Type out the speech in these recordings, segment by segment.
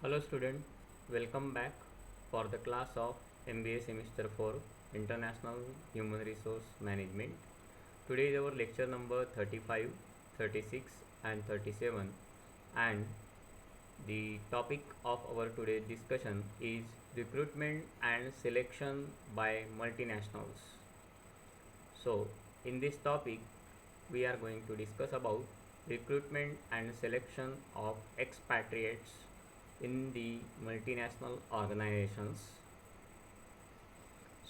Hello student, welcome back for the class of MBA Semester 4 International Human Resource Management. Today is our lecture number 35, 36 and 37, and the topic of our today's discussion is recruitment and selection by multinationals. So in this topic we are going to discuss about recruitment and selection of expatriates in the multinational organizations.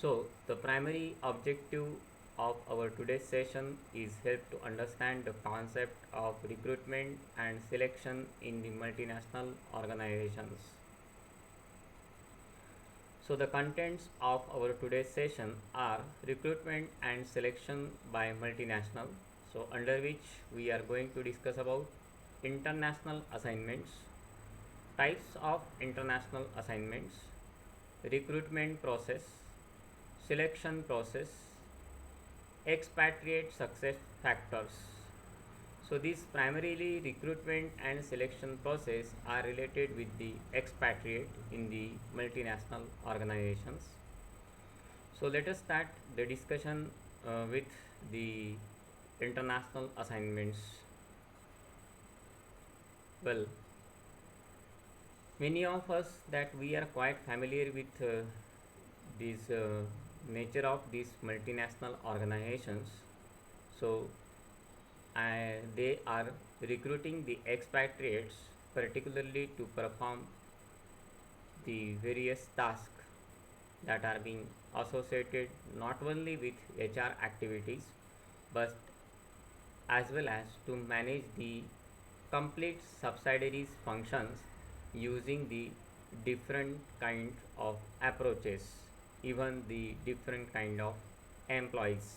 So the primary objective of our today's session is help to understand the concept of recruitment and selection in the multinational organizations. So the contents of our today's session are recruitment and selection by multinational. So under which we are going to discuss about international assignments, types of international assignments, recruitment process, selection process, expatriate success factors. So these primarily recruitment and selection process are related with the expatriate in the multinational organizations. So let us start the discussion with the international assignments. Well, many of us that we are quite familiar with this nature of these multinational organizations. So they are recruiting the expatriates particularly to perform the various tasks that are being associated not only with HR activities but as well as to manage the complete subsidiaries functions using the different kind of approaches, even the different kind of employees.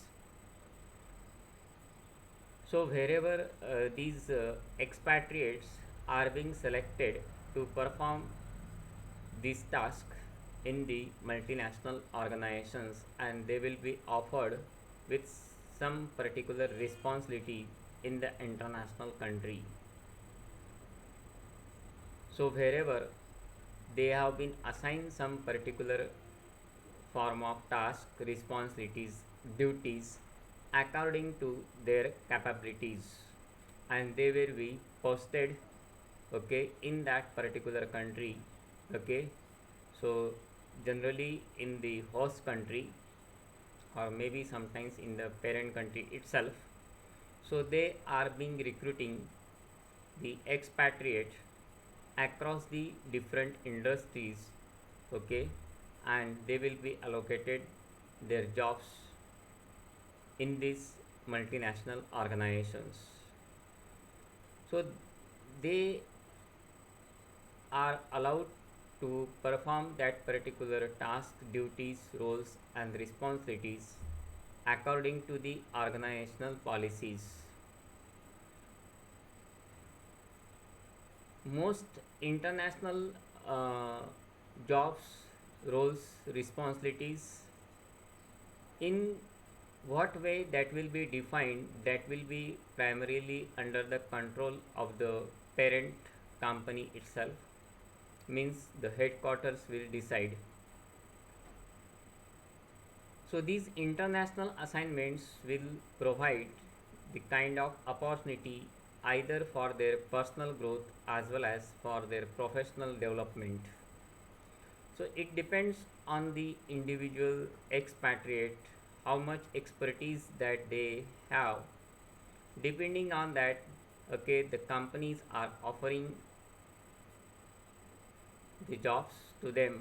So wherever these expatriates are being selected to perform this task in the multinational organizations, and they will be offered with some particular responsibility in the international country. So wherever they have been assigned some particular form of task, responsibilities, duties according to their capabilities, and they will be posted, okay, in that particular country. Okay, so generally in the host country or maybe sometimes in the parent country itself. So they are being recruiting the expatriate across the different industries, okay, and they will be allocated their jobs in these multinational organizations. So they are allowed to perform that particular task, duties, roles and responsibilities according to the organizational policies. Most international uh, jobs, roles, responsibilities, in what way that will be defined, that will be primarily under the control of the parent company itself, means the headquarters will decide. So these international assignments will provide the kind of opportunity either for their personal growth as well as for their professional development. So it depends on the individual expatriate how much expertise that they have. Depending on that, okay, the companies are offering the jobs to them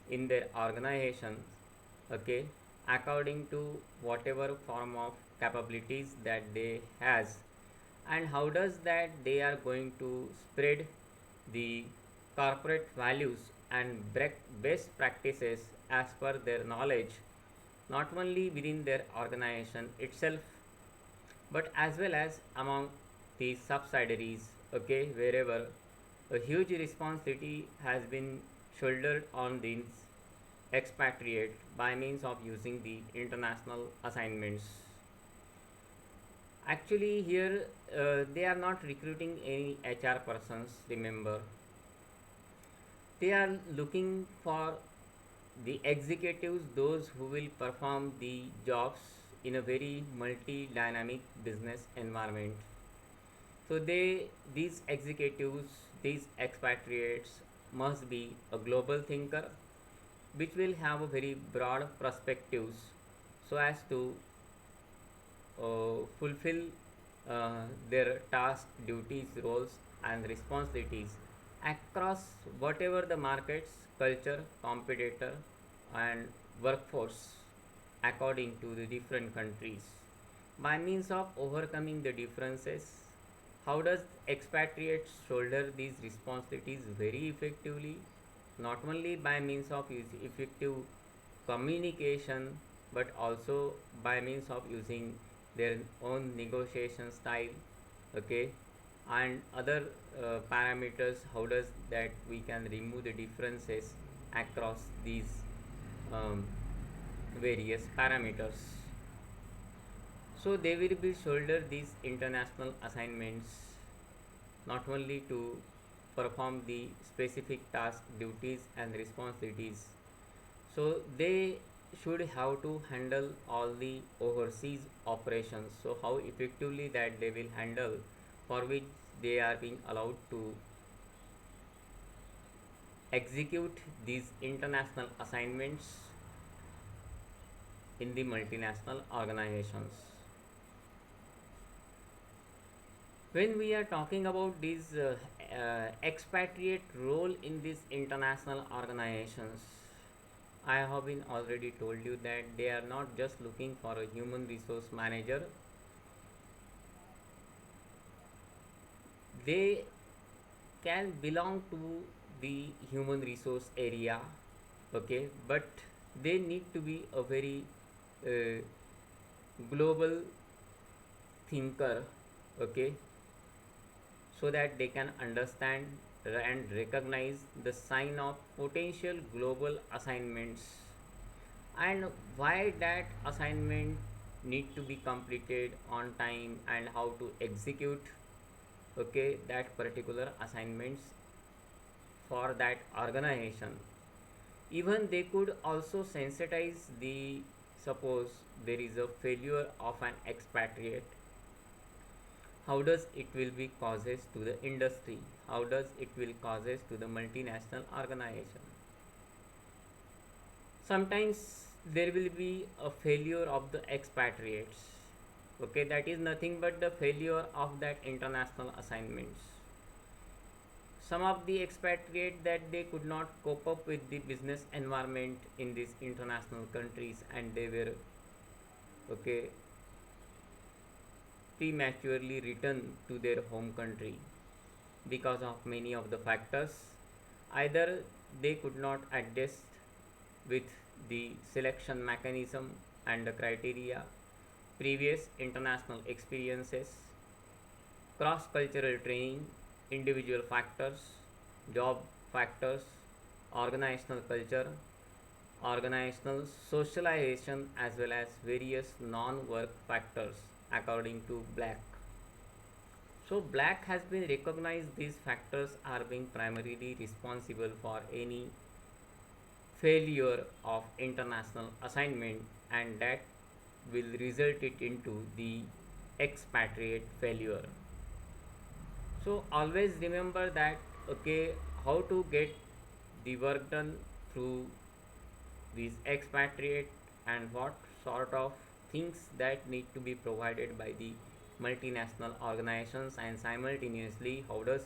in their organizations, okay, according to whatever form of capabilities that they has, and how does that they are going to spread the corporate values and best practices as per their knowledge, not only within their organization itself but as well as among the subsidiaries, okay, wherever a huge responsibility has been shouldered on these expatriate by means of using the international assignments. Actually here they are not recruiting any HR persons, remember. They are looking for the executives, those who will perform the jobs in a very multi-dynamic business environment. So these executives, these expatriates must be a global thinker, which will have a very broad perspectives, so as to fulfill their task, duties, roles, and responsibilities across whatever the markets, culture, competitor, and workforce according to the different countries. By means of overcoming the differences, how does expatriates shoulder these responsibilities very effectively? Not only by means of effective communication, but also by means of using their own negotiation style, okay, and other parameters. How does that we can remove the differences across these um, various parameters? So they will be shoulder these international assignments not only to perform the specific task, duties, and responsibilities. So they should have to handle all the overseas operations. So how effectively that they will handle, for which they are being allowed to execute these international assignments in the multinational organizations. When we are talking about these expatriate role in these international organizations, I have been already told you that they are not just looking for a human resource manager, they can belong to the human resource area, okay, but they need to be a very uh, global thinker, okay, so that they can understand and recognize the sign of potential global assignments and why that assignment need to be completed on time and how to execute, okay, that particular assignments for that organization. Even they could also sensitize the, suppose there is a failure of an expatriate, how does it will be causes to the industry, how does it will causes to the multinational organization. Sometimes there will be a failure of the expatriates, okay, that is nothing but the failure of that international assignments. Some of the expatriate that they could not cope up with the business environment in these international countries, and they were, okay, prematurely returned to their home country because of many of the factors. Either they could not adjust with the selection mechanism and the criteria, previous international experiences, cross cultural training, individual factors, job factors, organizational culture, organizational socialization, as well as various non work factors according to Black. So, Black has been recognized these factors are being primarily responsible for any failure of international assignment, and that will result it into the expatriate failure. So always remember that, okay, how to get the work done through these expatriate, and what sort of things that need to be provided by the multinational organizations, and simultaneously how does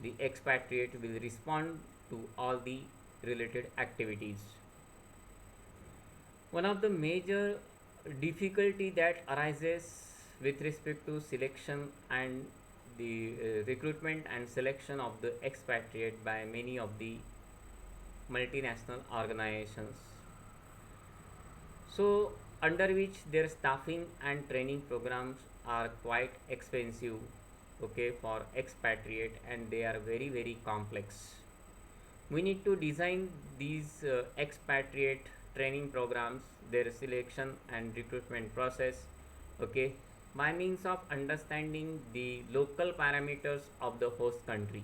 the expatriate will respond to all the related activities. One of the major difficulty that arises with respect to selection and the recruitment and selection of the expatriate by many of the multinational organizations, so under which their staffing and training programs are quite expensive, okay, for expatriate, and they are very complex. We need to design these expatriate training programs, their selection and recruitment process, okay, by means of understanding the local parameters of the host country.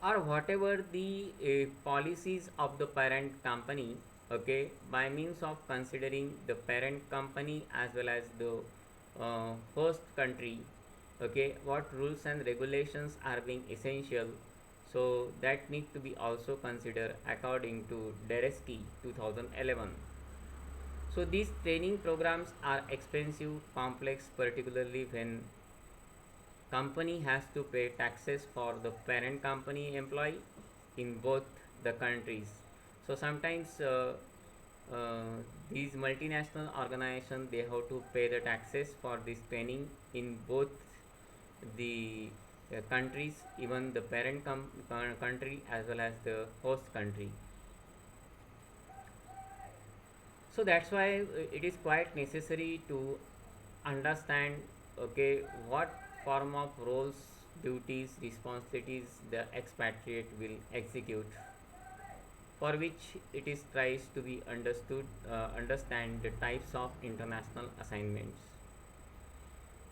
or whatever the policies of the parent company, okay, by means of considering the parent company as well as the host country, okay, what rules and regulations are being essential, so that need to be also considered according to Deresky 2011. So these training programs are expensive, complex, particularly when company has to pay taxes for the parent company employee in both the countries. So sometimes these multinational organizations, they have to pay the taxes for this training in both the countries, even the parent country as well as the host country. So that's why it is quite necessary to understand, okay, what form of roles, duties, responsibilities the expatriate will execute, for which it is tries to be understand the types of international assignments.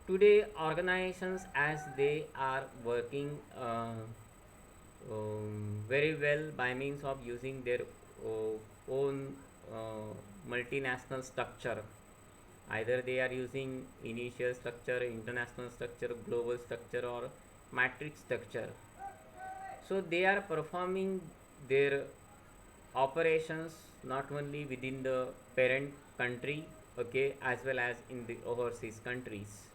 Today organizations, as they are working very well by means of using their own multinational structure, either they are using initial structure, international structure, global structure, or matrix structure. So they are performing their operations not only within the parent country, okay, as well as in the overseas countries,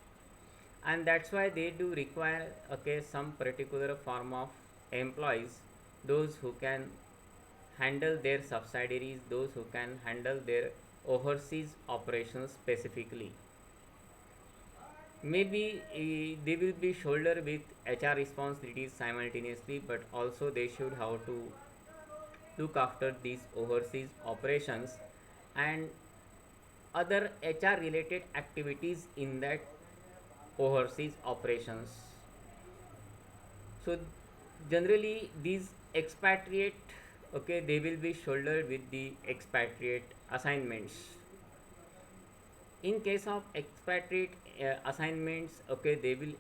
and that's why they do require, okay, some particular form of employees, those who can handle their subsidiaries, those who can handle their overseas operations specifically. Maybe they will be shoulder with HR responsibilities simultaneously, but also they should have to look after these overseas operations and other HR related activities in that overseas operations. So generally these expatriate, okay, they will be shouldered with the expatriate assignments. In case of expatriate assignments, okay, they will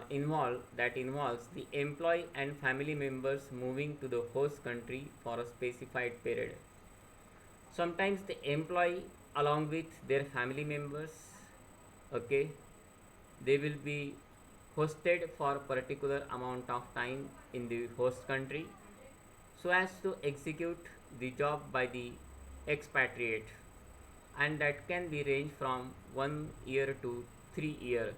involve, that involves the employee and family members moving to the host country for a specified period. Sometimes the employee along with their family members, okay, they will be hosted for a particular amount of time in the host country so as to execute the job by the expatriate, and that can be range from 1 year to 3 year.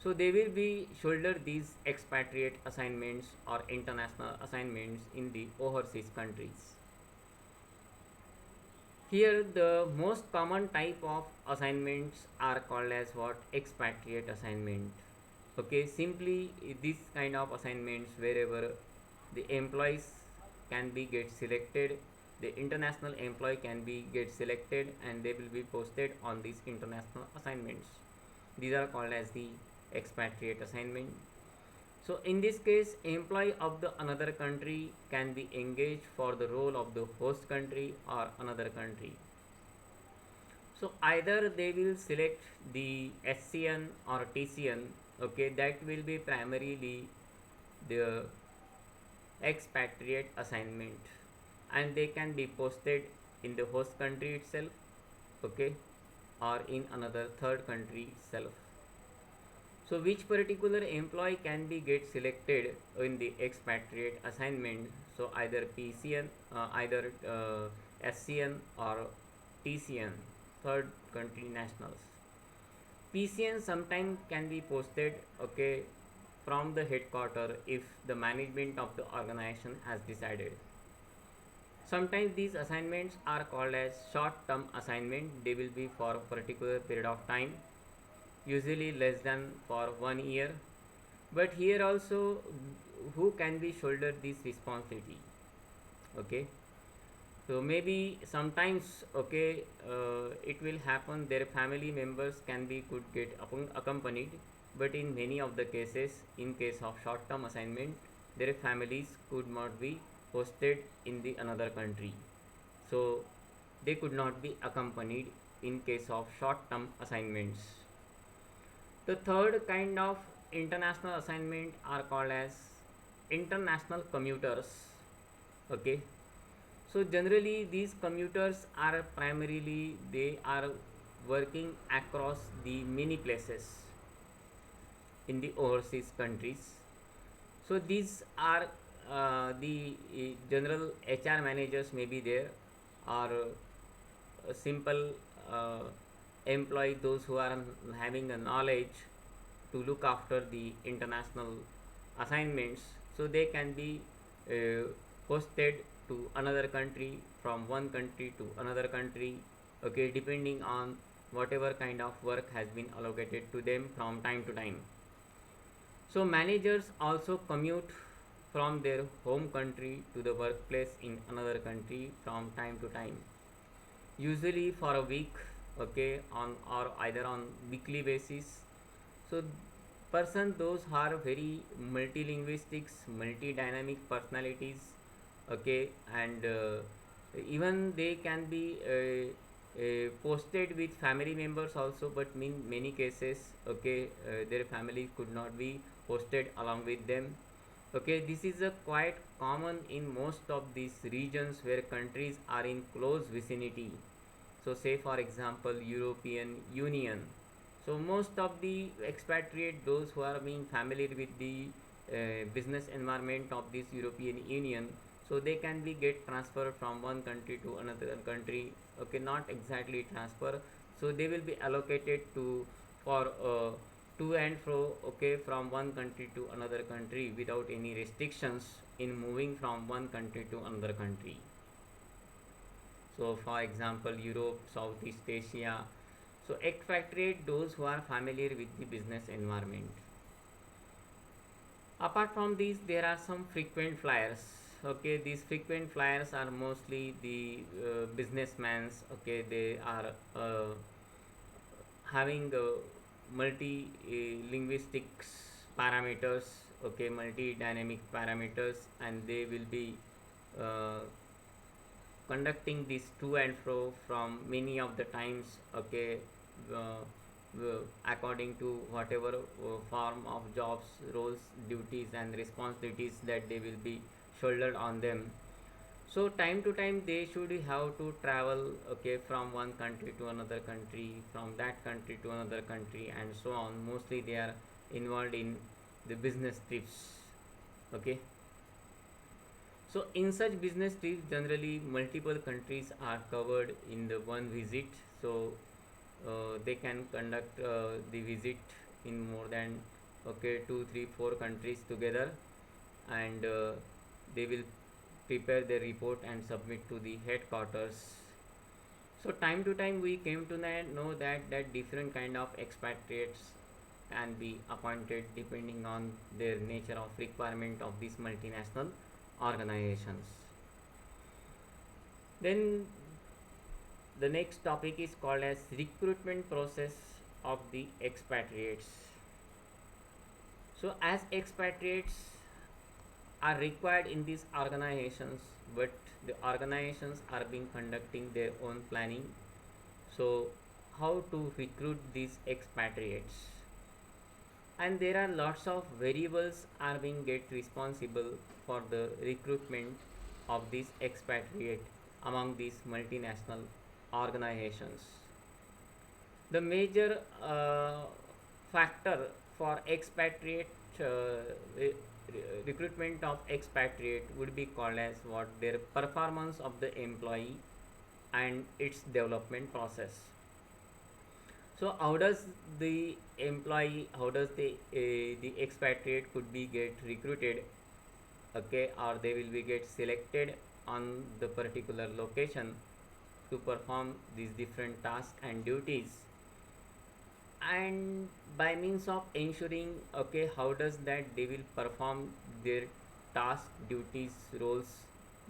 So they will be shoulder these expatriate assignments or international assignments in the overseas countries. Here the most common type of assignments are called as what? Expatriate assignment. Okay, simply this kind of assignments wherever the employees can be get selected, the international employee can be get selected and they will be posted on these international assignments. These are called as the expatriate assignment. So in this case, employee of the another country can be engaged for the role of the host country or another country. So either they will select the SCN or TCN, okay, that will be primarily the expatriate assignment, and they can be posted in the host country itself, okay, or in another third country itself. So which particular employee can be get selected in the expatriate assignment? So either PCN, either SCN or TCN, third country nationals. PCN sometimes can be posted, okay, from the headquarter if the management of the organization has decided. Sometimes these assignments are called as short term assignment. They will be for a particular period of time, usually less than for 1 year. But here also, who can be shoulder this responsibility? Okay, so maybe sometimes, okay, it will happen their family members can be could get accompanied, but in many of the cases, in case of short term assignment, their families could not be hosted in the another country, so they could not be accompanied in case of short term assignments. The third kind of international assignment are called as international commuters. Okay, so generally these commuters are primarily they are working across the many places in the overseas countries. So these are the general HR managers may be there, or a simple uh, employee, those who are having a knowledge to look after the international assignments. So they can be uh, posted to another country, from one country to another country, okay, depending on whatever kind of work has been allocated to them from time to time. So managers also commute from their home country to the workplace in another country from time to time, usually for a week, okay, on or either on weekly basis. So person those are very multilinguistics, multi-dynamic personalities, okay, and even they can be posted with family members also, but in many cases, okay, their family could not be posted along with them. Okay, this is a quite common in most of these regions where countries are in close vicinity. So say for example European Union. So most of the expatriate, those who are being familiar with the business environment of this European Union, so they can be get transferred from one country to another country. Okay, not exactly transfer. So they will be allocated to for to and fro, okay, from one country to another country without any restrictions in moving from one country to another country. So for example Europe, Southeast Asia. So expatriate those who are familiar with the business environment. Apart from these, there are some frequent flyers. Okay, these frequent flyers are mostly the businessmen's. Okay, they are having multi linguistics parameters. Okay, multi dynamic parameters, and they will be uh, conducting this to and fro from many of the times, okay, uh, according to whatever form of jobs, roles, duties and responsibilities that they will be shouldered on them. So time to time they should have to travel, okay, from one country to another country, from that country to another country, and so on. Mostly they are involved in the business trips. Okay, so in such business trips, generally multiple countries are covered in the one visit. So they can conduct the visit in more than, okay, 2 3 4 countries together, and they will prepare their report and submit to the headquarters. So time to time we came to know that different kind of expatriates can be appointed depending on their nature of requirement of these multinational organizations. Then the next topic is called as recruitment process of the expatriates. So as expatriates are required in these organizations, but the organizations are being conducting their own planning. So how to recruit these expatriates? And there are lots of variables are being get responsible for the recruitment of these expatriate among these multinational organizations. The major factor for expatriate re- recruitment of expatriate would be called as what their performance of the employee and its development process. So how does the employee, how does the expatriate could be get recruited, okay, or they will be get selected on the particular location to perform these different tasks and duties, and by means of ensuring, okay, how does that they will perform their task, duties, roles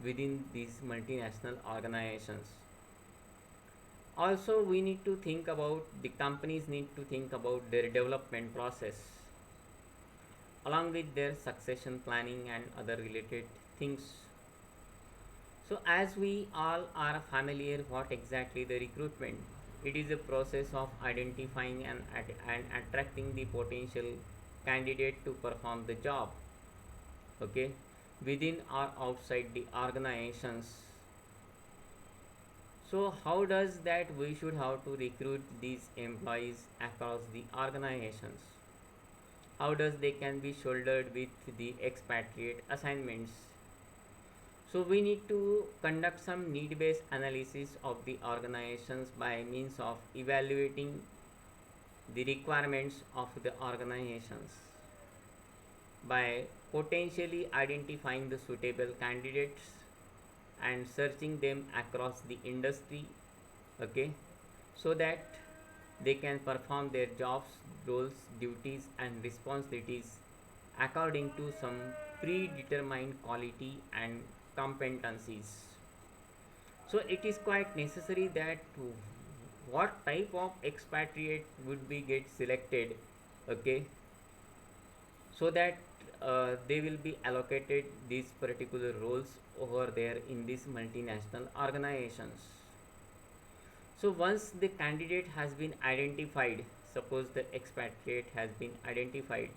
within these multinational organizations. Also we need to think about, the companies need to think about their development process along with their succession planning and other related things. So as we all are familiar what exactly the recruitment, it is a process of identifying and attracting the potential candidate to perform the job. okay, within or outside the organizations. So how does that we should have to recruit these employees across the organizations? How does they can be shouldered with the expatriate assignments? So we need to conduct some need-based analysis of the organizations by means of evaluating the requirements of the organizations by potentially identifying the suitable candidates and searching them across the industry, okay, so that they can perform their jobs, roles, duties and responsibilities according to some predetermined quality and competencies. So it is quite necessary that what type of expatriate would be get selected, okay, so that they will be allocated these particular roles over there in these multinational organizations. So once the candidate has been identified, suppose the expatriate has been identified,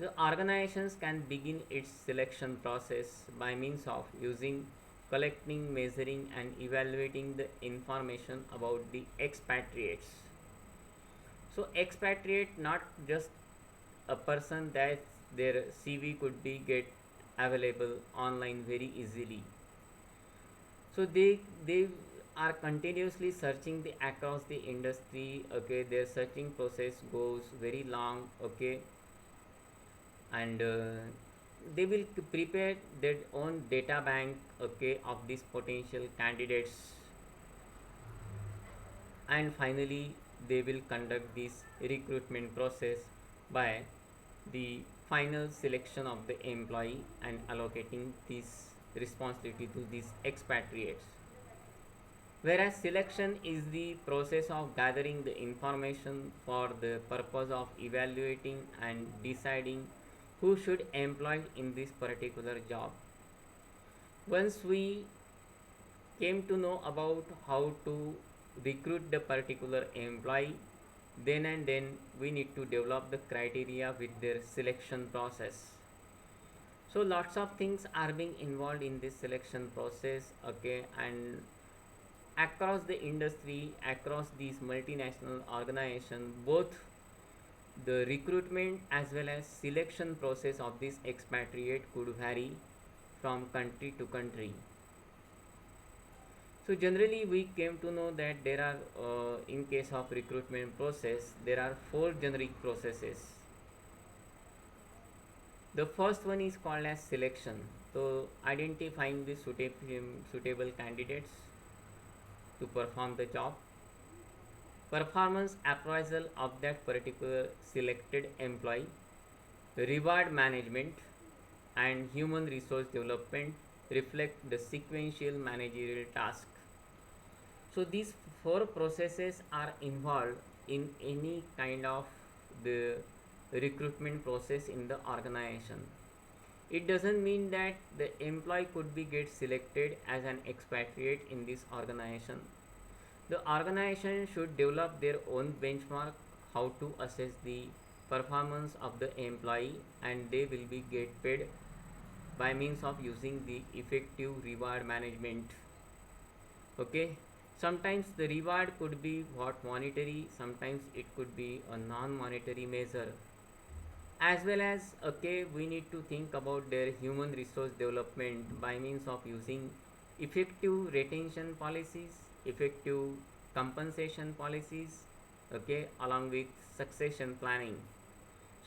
the organizations can begin its selection process by means of using collecting, measuring and evaluating the information about the expatriates. So expatriate not just a person that their CV could be get available online very easily. So they are continuously searching the across the industry, okay, their searching process goes very long, okay, and they will prepare their own data bank, okay, of these potential candidates, and finally they will conduct this recruitment process by the final selection of the employee and allocating this responsibility to these expatriates. Whereas selection is the process of gathering the information for the purpose of evaluating and deciding who should employ in this particular job. Once we came to know about how to recruit the particular employee, then and then we need to develop the criteria with their selection process. So lots of things are being involved in this selection process, okay, and across the industry, across these multinational organizations, both the recruitment as well as selection process of this expatriate could vary from country to country. So generally we came to know that there are in case of recruitment process there are four generic processes. The first one is called as selection, so identifying the suitable candidates to perform the job. Performance appraisal of that particular selected employee. Reward management and human resource development reflect the sequential managerial task. So these four processes are involved in any kind of the recruitment process in the organization. It doesn't mean that the employee could be get selected as an expatriate in this organization. The organization should develop their own benchmark how to assess the performance of the employee, and they will be get paid by means of using the effective reward management, okay. Sometimes the reward could be what monetary, sometimes it could be a non-monetary measure, as well as, okay, we need to think about their human resource development by means of using effective retention policies, effective compensation policies, okay, along with succession planning.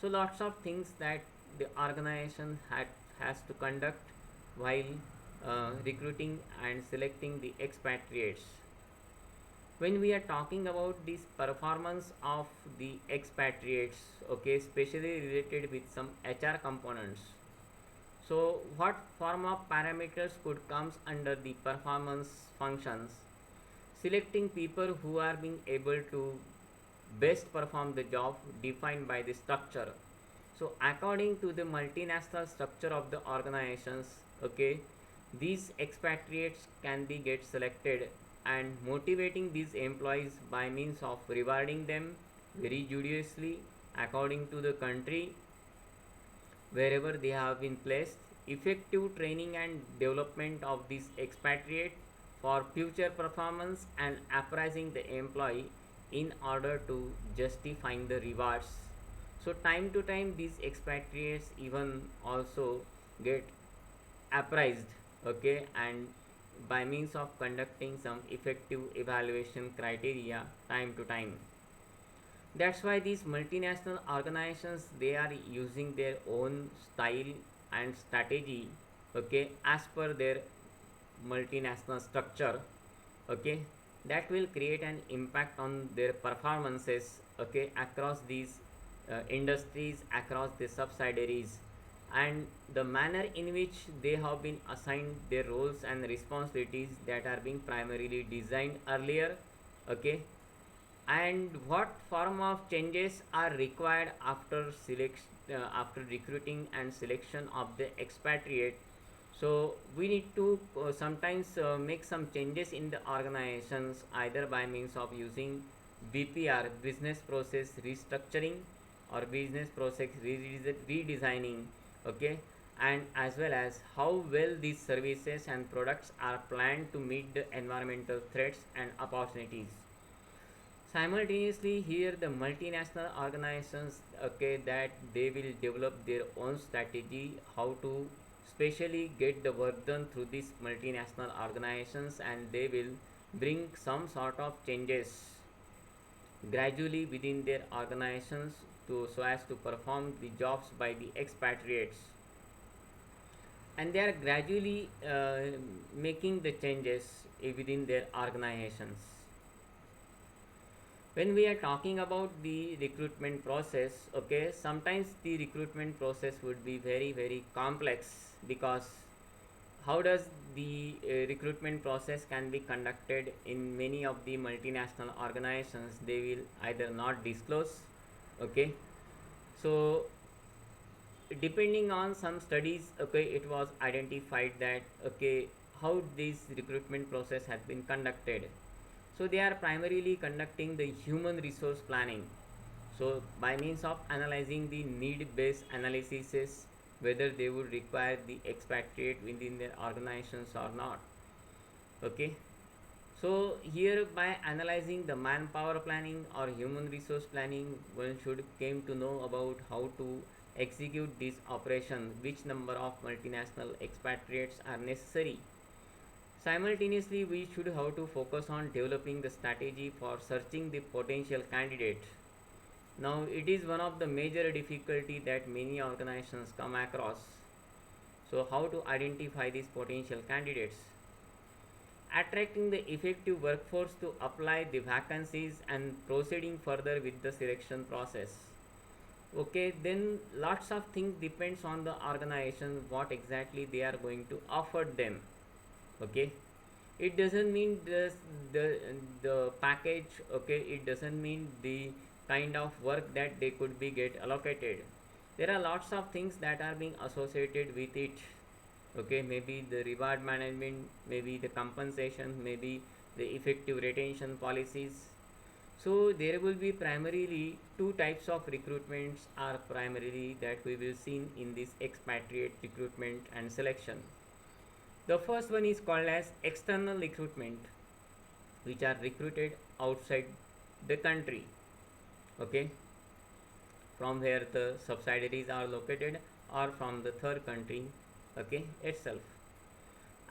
So lots of things that the organization has to conduct while recruiting and selecting the expatriates. When we are talking about this performance of the expatriates, okay, especially related with some HR components, so what form of parameters could comes under the performance functions? Selecting people who are being able to best perform the job defined by the structure. So according to the multinational structure of the organizations, okay, these expatriates can be get selected, and motivating these employees by means of rewarding them very judiciously according to the country, wherever they have been placed, effective training and development of this expatriate for future performance, and appraising the employee in order to justifying the rewards. So time to time these expatriates even also get appraised, okay, and by means of conducting some effective evaluation criteria time to time. That's why these multinational organizations, they are using their own style and strategy, okay, as per their multinational structure, okay, that will create an impact on their performances, okay, across these industries, across the subsidiaries, and the manner in which they have been assigned their roles and responsibilities that are being primarily designed earlier, okay, and what form of changes are required after selection, after recruiting and selection of the expatriate. So we need to sometimes make some changes in the organizations, either by means of using BPR, business process restructuring, or business process redesigning, okay, and as well as how well these services and products are planned to meet the environmental threats and opportunities. Simultaneously, here the multinational organizations, okay, that they will develop their own strategy how to specially get the work done through these multinational organizations, and they will bring some sort of changes gradually within their organizations to so as to perform the jobs by the expatriates, and they are gradually making the changes within their organizations. When we are talking about the recruitment process, okay, sometimes the recruitment process would be very very complex, because how does the recruitment process can be conducted in many of the multinational organizations, they will either not disclose, okay. So depending on some studies, okay, it was identified that, okay, how this recruitment process has been conducted. So they are primarily conducting the human resource planning. So by means of analyzing the need based analysis, whether they would require the expatriate within their organizations or not, okay. So here, by analyzing the manpower planning or human resource planning, one should came to know about how to execute this operation, which number of multinational expatriates are necessary. Simultaneously, we should have to focus on developing the strategy for searching the potential candidate. Now, it is one of the major difficulty that many organizations come across. So, how to identify these potential candidates? Attracting the effective workforce to apply the vacancies and proceeding further with the selection process. Okay, then lots of things depends on the organization what exactly they are going to offer them, okay. It doesn't mean the the package, okay, it doesn't mean the kind of work that they could be get allocated. There are lots of things that are being associated with it, okay, maybe the reward management, maybe the compensation, maybe the effective retention policies. So there will be primarily two types of recruitments are primarily that we will see in this expatriate recruitment and selection. The first one is called as external recruitment, which are recruited outside the country, okay, from where the subsidiaries are located, or from the third country, okay, itself.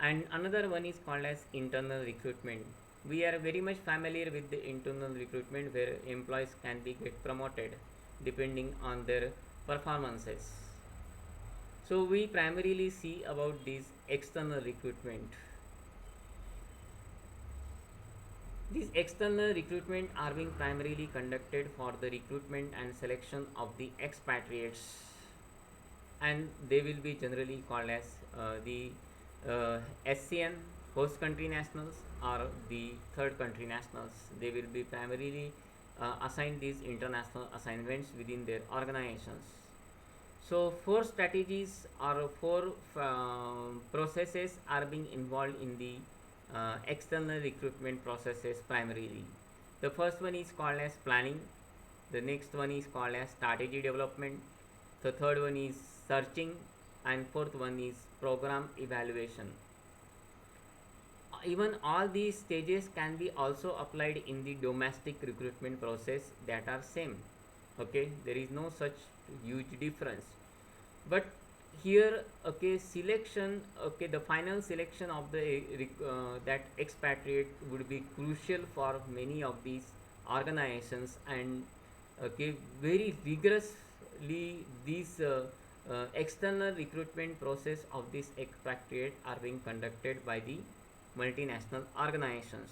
And another one is called as internal recruitment. We are very much familiar with the internal recruitment, where employees can be get promoted depending on their performances. So we primarily see about this external recruitment. These external recruitment are being primarily conducted for the recruitment and selection of the expatriates, and they will be generally called as the SCN, host country nationals, or the third country nationals. They will be primarily assigned these international assignments within their organizations. So four strategies or four processes are being involved in the external recruitment processes primarily. The first one is called as planning. The next one is called as strategy development. The third one is searching, and fourth one is program evaluation. Even all these stages can be also applied in the domestic recruitment process that are same. Okay, there is no such huge difference. But here, okay, selection, okay, the final selection of the that expatriate would be crucial for many of these organizations, and okay, very rigorously these external recruitment process of this expatriate are being conducted by the multinational organizations.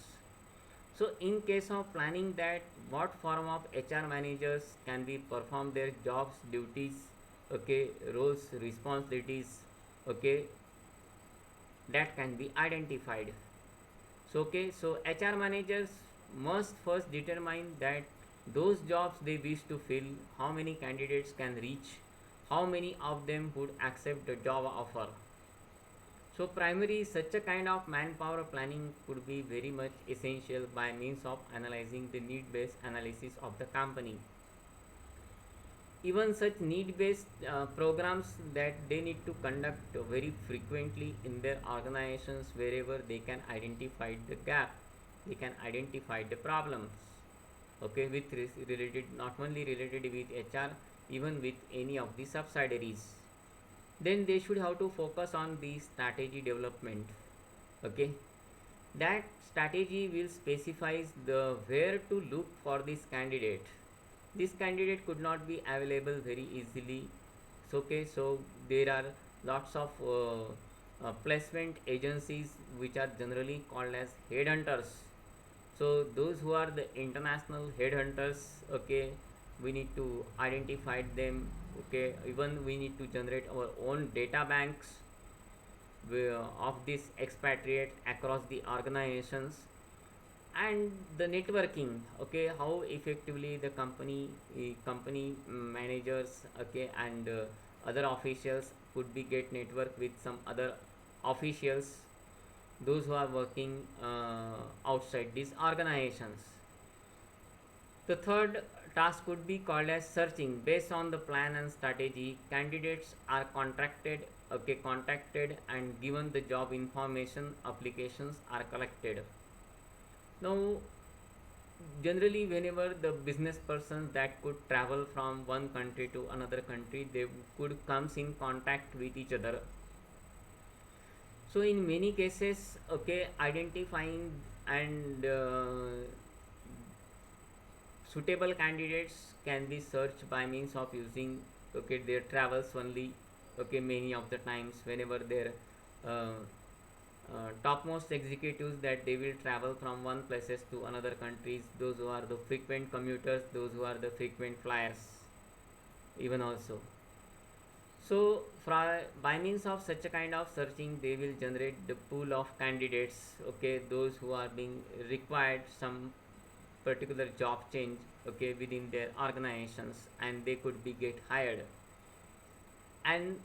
So in case of planning that, what form of HR managers can be perform their jobs, duties, okay, roles, responsibilities, okay, that can be identified. So okay, so HR managers must first determine that those jobs they wish to fill, how many candidates can reach, how many of them would accept the job offer. So primary such a kind of manpower planning could be very much essential by means of analyzing the need based analysis of the company. Even such need based programs that they need to conduct very frequently in their organizations wherever they can identify the gap, they can identify the problems, okay, with related, not only related with HR, even with any of the subsidiaries. Then they should have to focus on the strategy development. Okay, that strategy will specifies the where to look for this candidate. This candidate could not be available very easily. So okay, so there are lots of placement agencies which are generally called as headhunters. So those who are the international headhunters, okay, we need to identify them. Okay, even we need to generate our own data banks of this expatriate across the organizations. And the networking, okay, how effectively the company managers, okay, and other officials could be get network with some other officials, those who are working outside these organizations. The third task could be called as searching. Based on the plan and strategy, candidates are contacted and given the job information, applications are collected. Now, generally, whenever the business persons that could travel from one country to another country, they could comes in contact with each other. So, in many cases, okay, identifying and suitable candidates can be searched by means of using, okay, their travels only. Okay, many of the times whenever their uh, topmost executives that they will travel from one places to another countries, those who are the frequent commuters, those who are the frequent flyers, even also. So by means of such a kind of searching, they will generate the pool of candidates, okay, those who are being required some particular job change, okay, within their organizations, and they could be get hired. And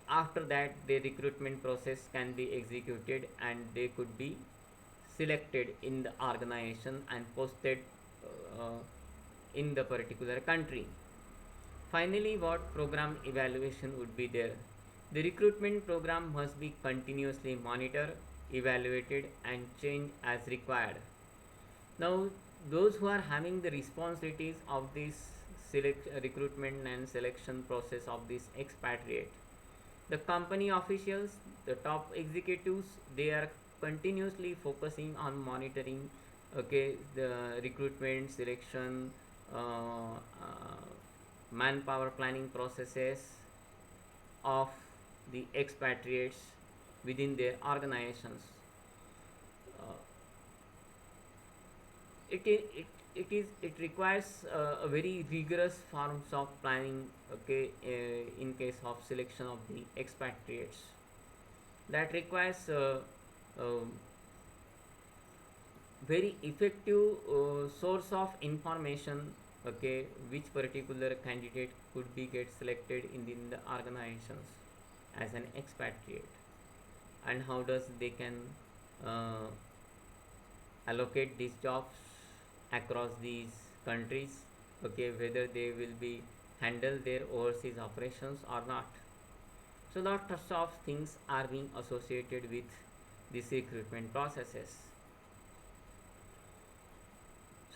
after that the recruitment process can be executed and they could be selected in the organization and posted uh, in the particular country. Finally, what program evaluation would be there? The recruitment program must be continuously monitored, evaluated, and changed as required. Now, those who are having the responsibilities of this recruitment and selection process of this expatriate, the company officials, the top executives, they are continuously focusing on monitoring, okay, the recruitment, selection, manpower planning processes of the expatriates within their organizations. Uh, it requires a very rigorous forms of planning, okay, in case of selection of the expatriates, that requires very effective source of information, okay, which particular candidate could be get selected in the organizations as an expatriate, and how does they can uh, allocate these jobs across these countries, okay, whether they will be handle their overseas operations or not. So lots of things are being associated with these recruitment processes.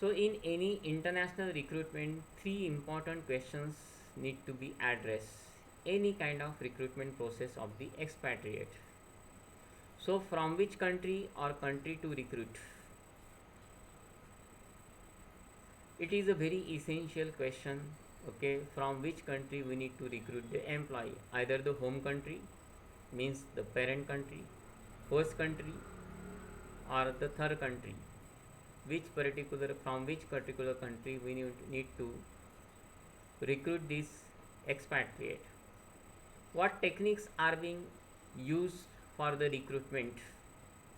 So in any international recruitment, three important questions need to be addressed. Any kind of recruitment process of the expatriate. So from which country or country to recruit? It is a very essential question. Okay, from which country we need to recruit the employee? Either the home country, means the parent country, host country, or the third country. From which particular country we need to recruit this expatriate? What techniques are being used for the recruitment?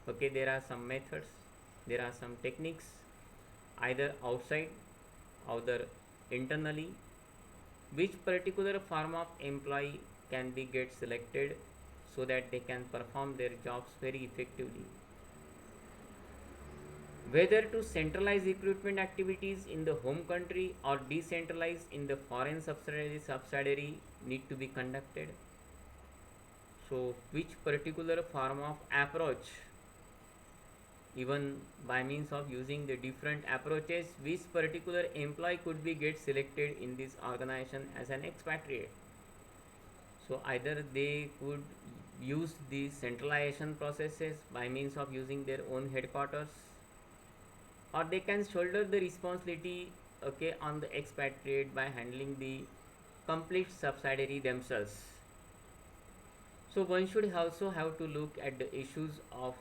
Okay, there are some methods, there are some techniques, either outside, either internally. Which particular form of employee can be get selected so that they can perform their jobs very effectively? Whether to centralize recruitment activities in the home country or decentralize in the foreign subsidiary need to be conducted. So which particular form of approach, even by means of using the different approaches, which particular employee could be get selected in this organization as an expatriate? So either they could use the centralization processes by means of using their own headquarters, or they can shoulder the responsibility, okay, on the expatriate by handling the complete subsidiary themselves. So one should also have to look at the issues of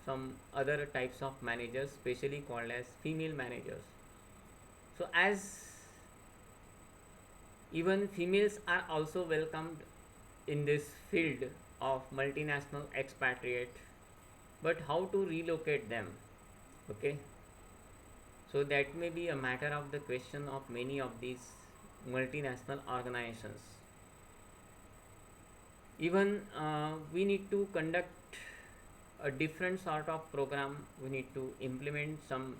some other types of managers, specially called as female managers. So as even females are also welcomed in this field of multinational expatriate, but how to relocate them? Okay, so that may be a matter of the question of many of these multinational organizations. Even we need to conduct a different sort of program. We need to implement some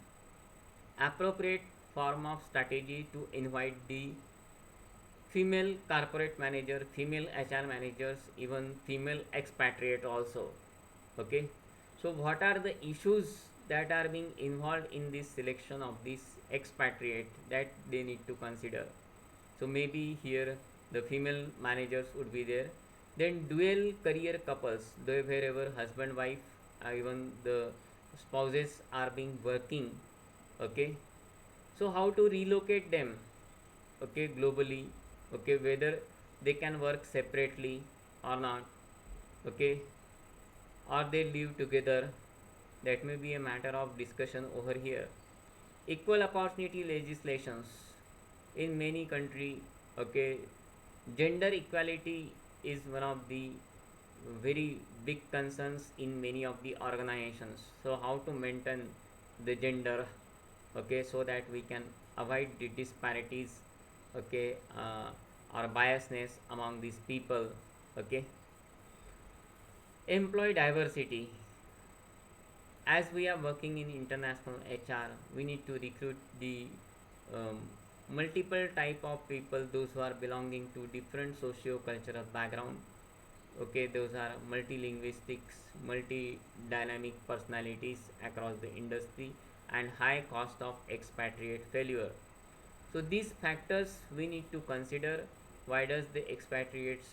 appropriate form of strategy to invite the female corporate manager, female HR managers, even female expatriate also. Okay, so what are the issues that are being involved in this selection of this expatriate that they need to consider? So maybe here the female managers would be there. Then dual career couples, wherever husband wife, even the spouses are being working. Okay, so how to relocate them? Okay, globally. Okay, whether they can work separately or not. Okay, or they live together, that may be a matter of discussion over here. Equal opportunity legislations in many country. Okay, gender equality is one of the very big concerns in many of the organizations. So how to maintain the gender, okay, so that we can avoid the disparities, okay, or biasness among these people. Okay, employee diversity. As we are working in international HR, we need to recruit the um, multiple type of people, those who are belonging to different socio-cultural background. Okay, those are multilinguistics, multi-dynamic personalities across the industry, and high cost of expatriate failure. So these factors we need to consider. Why does the expatriates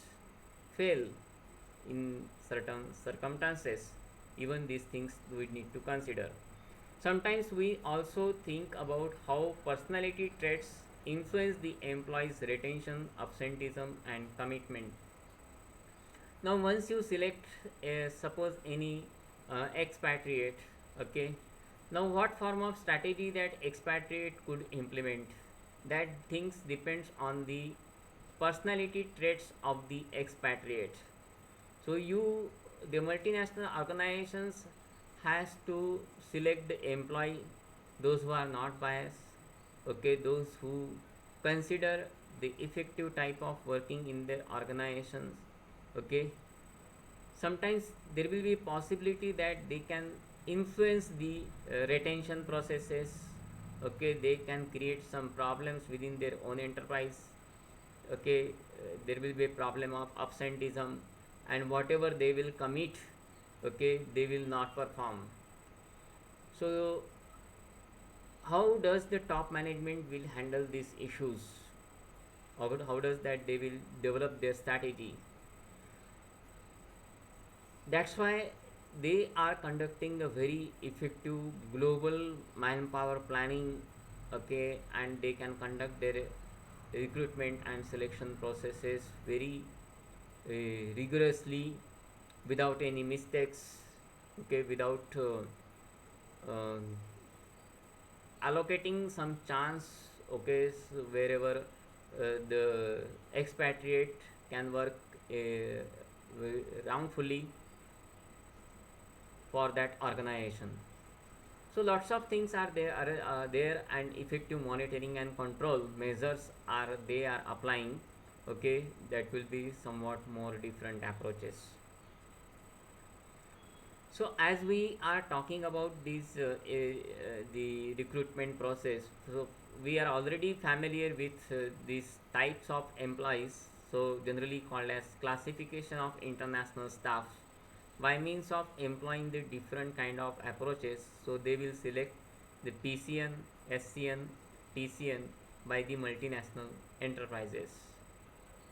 fail in certain circumstances? Even these things we need to consider. Sometimes we also think about how personality traits influence the employee's retention, absenteeism, and commitment. Now once you select suppose any expatriate, okay, now what form of strategy that expatriate could implement, that things depends on the personality traits of the expatriate. So you, the multinational organizations has to select the employee, those who are not biased, okay, those who consider the effective type of working in their organizations. Okay, sometimes there will be possibility that they can influence the retention processes. Okay, they can create some problems within their own enterprise. Okay, there will be a problem of absenteeism. and whatever they will commit, okay, they will not perform. So how does the top management will handle these issues? How does that they will develop their strategy? That's why they are conducting a very effective global manpower planning, okay, and they can conduct their recruitment and selection processes very rigorously without any mistakes, okay, without uh, allocating some chance, okay, so wherever the expatriate can work wrongfully for that organization. So lots of things are there, and effective monitoring and control measures are they are applying, okay, that will be somewhat more different approaches. So as we are talking about this the recruitment process, so we are already familiar with these types of employees, so generally called as classification of international staff. By means of employing the different kind of approaches, so they will select the PCN, SCN, TCN by the multinational enterprises.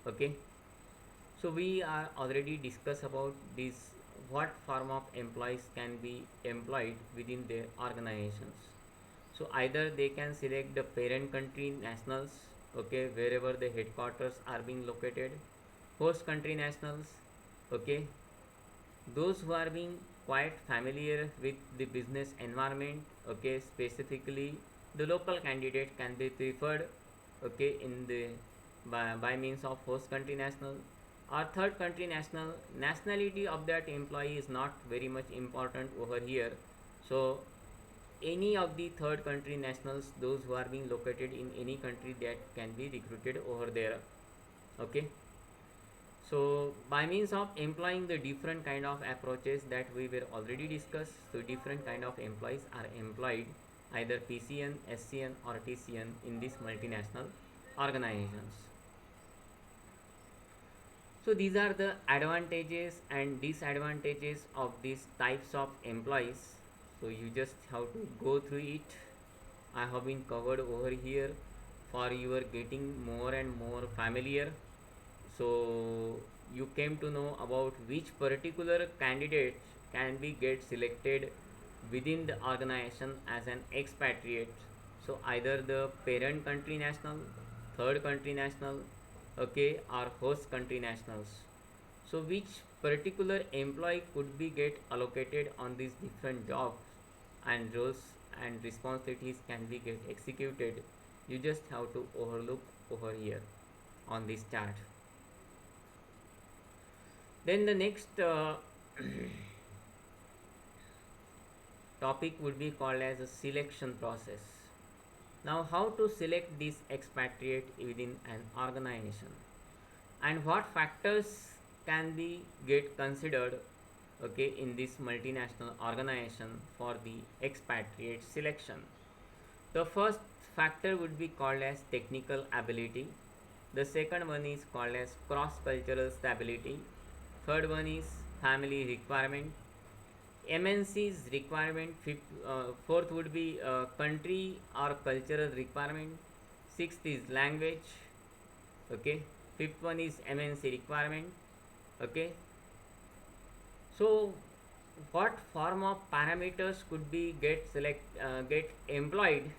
Okay, so we are already discussed about this, what form of employees can be employed within their organizations. So either they can select the parent country nationals, okay, wherever the headquarters are being located, host country nationals, okay, those who are being quite familiar with the business environment, okay, specifically the local candidate can be preferred, okay, in the by means of host country national or third country national. Nationality of that employee is not very much important over here. So any of the third country nationals, those who are being located in any country, that can be recruited over there, okay. So by means of employing the different kind of approaches that we were already discussed, so different kind of employees are employed either PCN, SCN or TCN in these multinational organizations. So these are the advantages and disadvantages of these types of employees. So you just have to go through it. I have been covered over here for your getting more and more familiar. So you came to know about which particular candidate can be get selected within the organization as an expatriate. So either the parent country national, third country national, okay, or host country nationals. So which particular employee could be get allocated on these different jobs, and roles and responsibilities can be get executed. You just have to overlook over here on this chart. Then the next topic would be called as a selection process. Now, how to select this expatriate within an organization, and what factors can be get considered, okay, in this multinational organization for the expatriate selection. The first factor would be called as technical ability. The second one is called as cross cultural stability. Third one is family requirement. MNC's requirement. Fourth would be country or cultural requirement. Sixth is language. Okay. Fifth one is MNC requirement. Okay. So what form of parameters could be get employed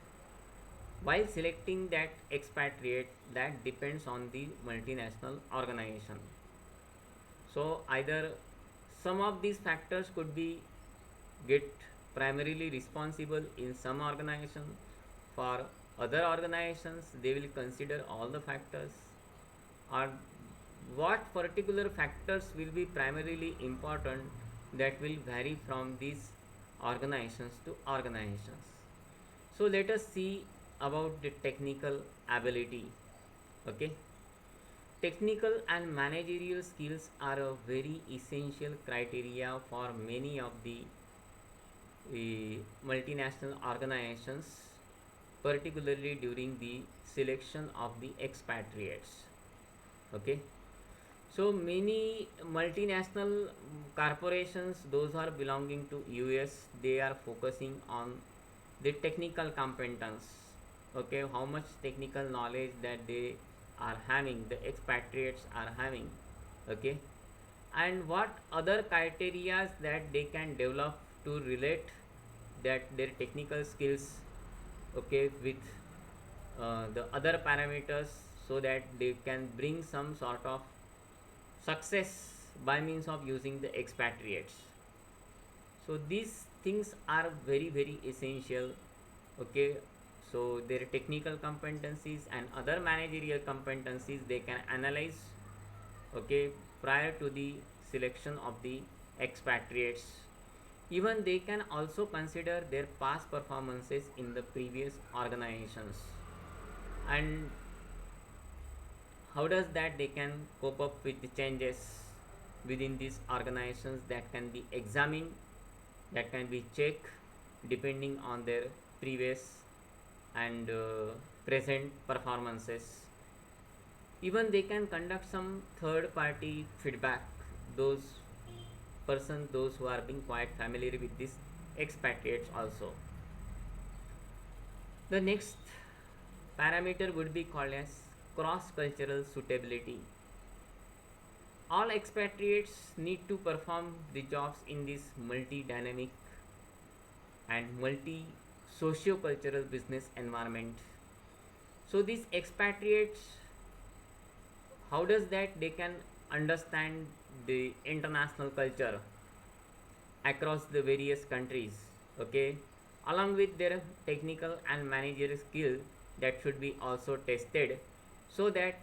while selecting that expatriate, that depends on the multinational organization. So either some of these factors could be get primarily responsible in some organization, for other organizations they will consider all the factors, or what particular factors will be primarily important, that will vary from these organizations to organizations. So let us see about the technical ability, okay. Technical and managerial skills are a very essential criteria for many of the multinational organizations, particularly during the selection of the expatriates, okay. So many multinational corporations, those are belonging to US, they are focusing on the technical competence. Okay, how much technical knowledge that they are having, the expatriates are having. Okay, and what other criteria that they can develop to relate that their technical skills, okay, with the other parameters, so that they can bring some sort of success by means of using the expatriates. So these things are very very essential. Okay, so their technical competencies and other managerial competencies they can analyze, okay, prior to the selection of the expatriates. Even they can also consider their past performances in the previous organizations, and how does that they can cope up with the changes within these organizations, that can be examined, that can be checked depending on their previous and present performances. Even they can conduct some third party feedback, those person those who are being quite familiar with this expatriates also. The next parameter would be called as cross cultural suitability. All expatriates need to perform the jobs in this multi dynamic and multi socio cultural business environment. So these expatriates, how does that they can understand the international culture across the various countries, okay, along with their technical and managerial skill, that should be also tested, so that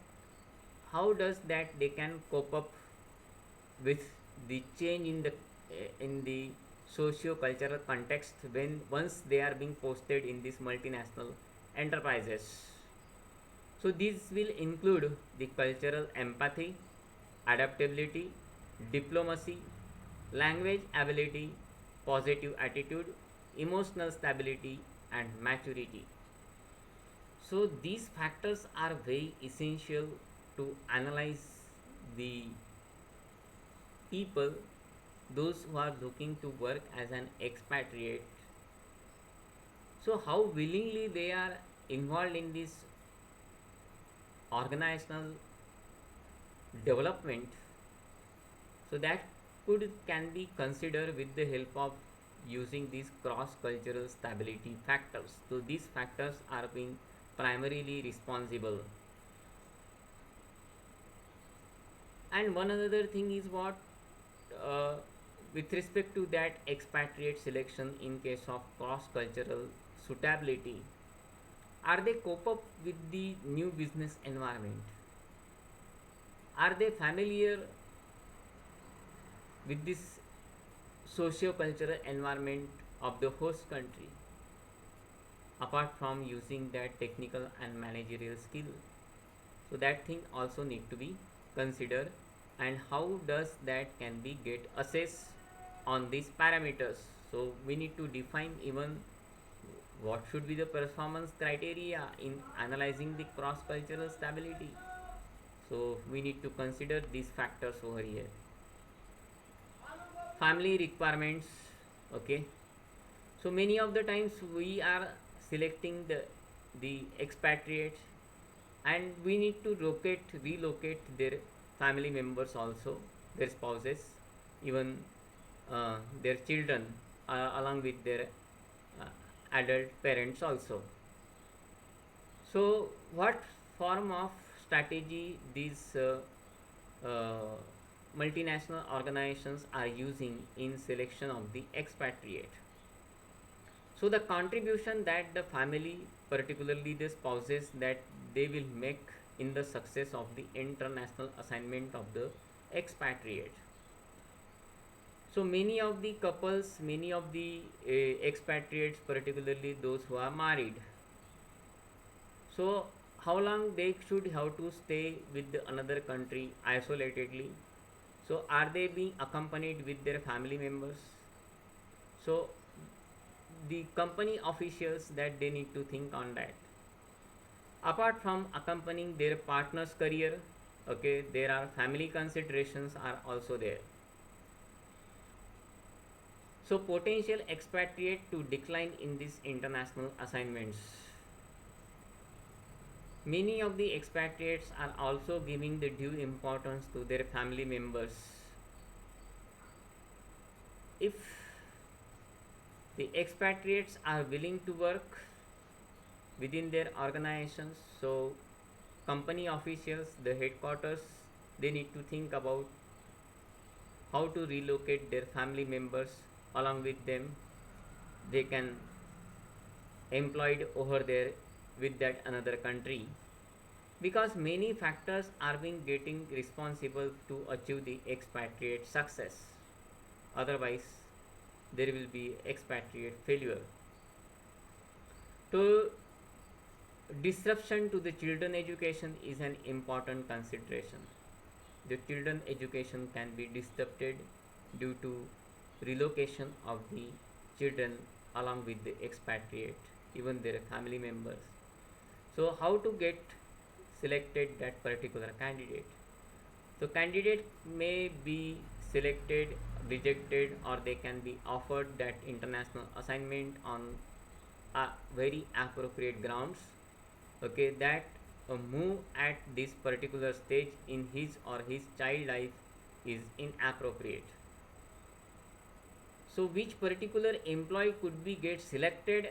how does that they can cope up with the change in the socio-cultural context when once they are being posted in these multinational enterprises. So these will include the cultural empathy, adaptability, diplomacy, language ability, positive attitude, emotional stability, and maturity. So these factors are very essential to analyze the people, those who are looking to work as an expatriate. So how willingly they are involved in this organizational development, so that could can be considered with the help of using these cross cultural stability factors. So these factors are being primarily responsible. And one other thing is what, uh, with respect to that expatriate selection in case of cross cultural suitability, are they cope up with the new business environment, are they familiar with this socio-cultural environment of the host country, apart from using that technical and managerial skill. So that thing also need to be considered, and how does that can be get assessed on these parameters. So we need to define even what should be the performance criteria in analyzing the cross cultural stability. So we need to consider these factors over here. Family requirements, okay. So many of the times we are selecting the expatriates, and we need to relocate their family members also, their spouses, even their children, along with their uh, adult parents also. So what form of strategy these uh, multinational organizations are using in selection of the expatriate? So the contribution that the family, particularly the spouses, that they will make in the success of the international assignment of the expatriate. So many of the couples, many of the expatriates, particularly those who are married, so how long they should have to stay with the another country isolatedly? So are they being accompanied with their family members? So the company officials, that they need to think on that. Apart from accompanying their partner's career, Okay, there are family considerations are also there. So potential expatriate to decline in these international assignments. Many of the expatriates are also giving the due importance to their family members. If the expatriates are willing to work within their organizations, so company officials, the headquarters, they need to think about how to relocate their family members along with them. They can employed over there with that another country, because many factors are being getting responsible to achieve the expatriate success. Otherwise there will be expatriate failure. So disruption to the children education is an important consideration. The children education can be disrupted due to relocation of the children along with the expatriate, even their family members. So how to get selected that particular candidate? So candidate may be selected, rejected, or they can be offered that international assignment on very appropriate grounds. Okay, that a move at this particular stage in his or his child life is inappropriate. So which particular employee could be get selected